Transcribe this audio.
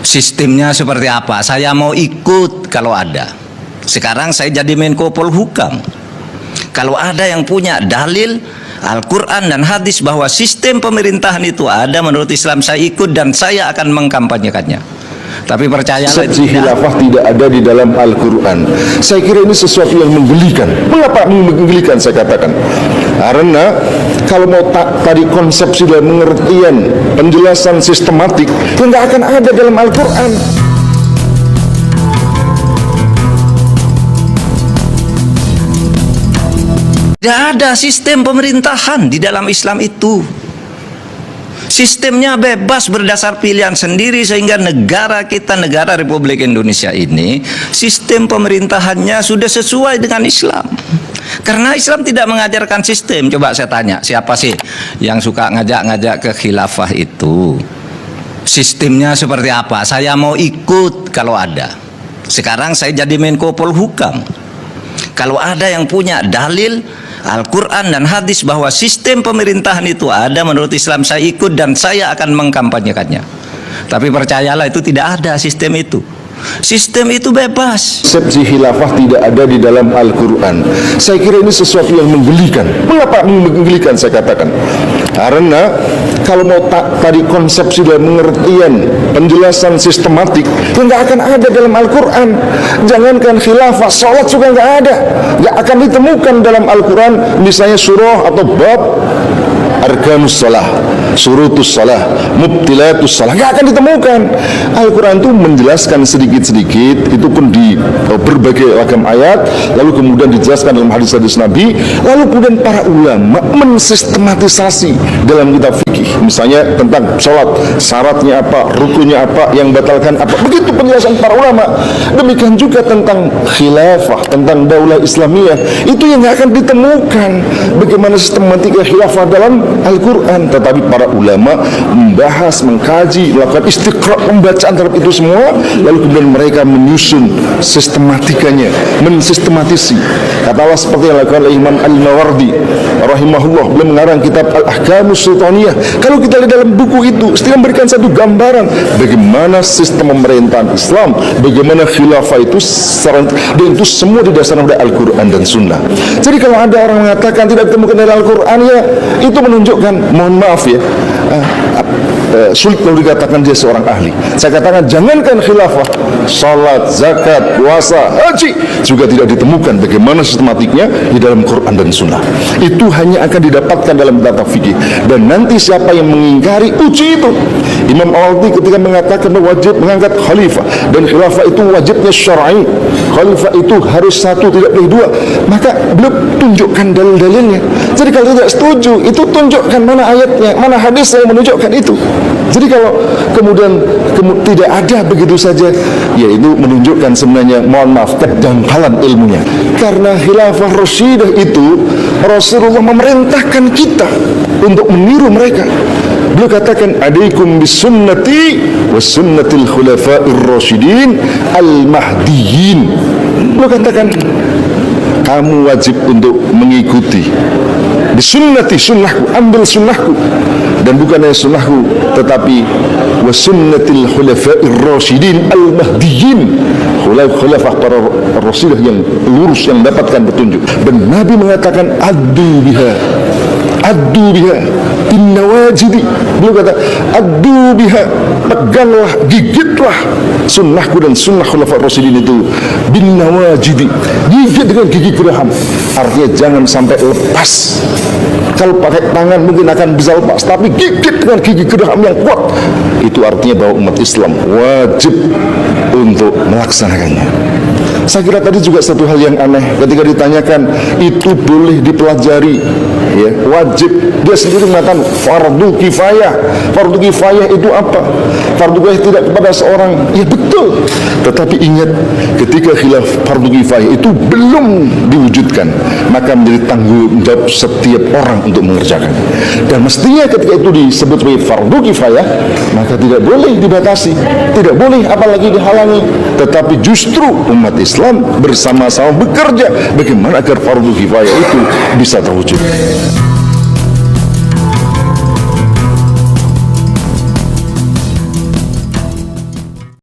Sistemnya seperti apa? Saya mau ikut kalau ada. Sekarang saya jadi Menko Polhukam. Kalau ada yang punya dalil Al-Quran dan hadis bahwa sistem pemerintahan itu ada menurut Islam, saya ikut dan saya akan mengkampanyekannya. Tapi percayalah, konsepsi khilafah tidak ada di dalam Al-Quran. Saya kira ini sesuatu yang menggelikan. Mengapa menggelikan saya katakan? Karena kalau mau tadi konsepsi dalam pengertian penjelasan sistematik, itu nggak akan ada dalam Al-Quran. Tidak ada sistem pemerintahan di dalam Islam itu. Sistemnya bebas berdasar pilihan sendiri, sehingga negara kita, negara Republik Indonesia ini, sistem pemerintahannya sudah sesuai dengan Islam. Karena Islam tidak mengajarkan sistem. Coba saya tanya, siapa sih yang suka ngajak-ngajak ke khilafah itu? Sistemnya seperti apa? Saya mau ikut kalau ada. Sekarang saya jadi Menko Polhukam. Kalau ada yang punya dalil Al-Quran dan hadis bahwa sistem pemerintahan itu ada menurut Islam, saya ikut dan saya akan mengkampanyekannya. Tapi percayalah, itu tidak ada sistem itu. Sistem itu bebas. Konsepsi khilafah tidak ada di dalam Al-Quran. Saya kira ini sesuatu yang menggelikan. Mengapa menggelikan saya katakan? Karena kalau mau tadi konsepsi dalam pengertian penjelasan sistematik, itu nggak akan ada dalam Al-Quran. Jangankan khilafah, sholat juga nggak ada. Nggak akan ditemukan dalam Al-Quran. Misalnya surah atau bab arkanus shalah, surutus shalah, mubtilatus shalah, nggak akan ditemukan. Al-Quran itu menjelaskan sedikit-sedikit, itu pun di berbagai ragam ayat, lalu kemudian dijelaskan dalam hadis-hadis Nabi, lalu kemudian para ulama mensistematisasi dalam kitab fikih, misalnya tentang sholat, syaratnya apa, rukunnya apa, yang batalkan apa, begitu penjelasan para ulama. Demikian juga tentang khilafah, tentang daulah Islamiyah, itu yang nggak akan ditemukan bagaimana sistematika khilafah dalam Al-Quran. Tetapi para ulama membahas, mengkaji, melakukan istiqra' pembacaan terhadap itu semua, lalu kemudian mereka menyusun sistematikanya, mensistematisasi. Katalah seperti yang dilakukan oleh Imam Al-Mawardi rahimahullah, beliau mengarang kitab Al-Ahkamus Sultaniyah. Kalau kita lihat dalam buku itu, setidaknya memberikan satu gambaran bagaimana sistem pemerintahan Islam, bagaimana khilafah itu, dan itu semua didasarkan oleh Al-Quran dan Sunnah. Jadi kalau ada orang mengatakan tidak ditemukan dari Al-Quran, ya itu menunjukkan, mohon maaf ya, sulit kalau dikatakan dia seorang ahli. Saya katakan, jangankan khilafah, salat, zakat, puasa, haji juga tidak ditemukan bagaimana sistematiknya di dalam Quran dan Sunnah. Itu hanya akan didapatkan dalam kitab fikih. Dan nanti siapa yang mengingkari, uji itu. Imam Al-Mawardi ketika mengatakan wajib mengangkat khalifah, dan khilafah itu wajibnya syar'i, khalifah itu harus satu, tidak boleh dua, maka belum tunjukkan dalil-dalilnya. Jadi kalau tidak setuju, itu tunjukkan mana ayatnya, mana hadis yang menunjukkan itu. Jadi kalau kemudian tidak ada begitu saja, ya itu menunjukkan sebenarnya, mohon maaf, kedangkalan ilmunya. Karena khilafah Rasyidah itu Rasulullah memerintahkan kita untuk meniru mereka. Beliau katakan, alaikum bisunnati wa sunnatil khulafa'ir rasyidin al-mahdiyyin. Beliau katakan, kamu wajib untuk mengikuti bisunnati, sunnahku, ambil sunnahku, dan bukan hanya sunnahku, tetapi wa sunnatil khulafa'ir rasyidin al-mahdiyyin, khulafah para rasyid yang lurus, yang mendapatkan petunjuk. Dan Nabi mengatakan, addu biha bin nawajidi. Beliau kata, addu biha, peganglah, gigitlah sunnahku dan sunnah khulafah rasyidin itu bin nawajidi, gigit dengan gigi geraham. Artinya jangan sampai lepas. Kalau pakai tangan mungkin akan bisa lepas, tapi gigit dengan gigi geraham yang kuat. Itu artinya bahwa umat Islam wajib untuk melaksanakannya. Saya kira tadi juga satu hal yang aneh ketika ditanyakan itu boleh dipelajari, ya, wajib. Dia sendiri mengatakan fardu kifayah. Fardu kifayah itu apa? Fardu kifayah tidak kepada seorang, ya betul. Tetapi ingat, ketika khilaf fardu kifayah itu belum diwujudkan, maka menjadi tanggung jawab setiap orang untuk mengerjakan. Dan mestinya ketika itu disebut sebagai fardu kifayah, maka tidak boleh dibatasi, tidak boleh apalagi dihalangi. Tetapi justru umat Islam bersama-sama bekerja bagaimana agar fardu kifayah itu bisa terwujud.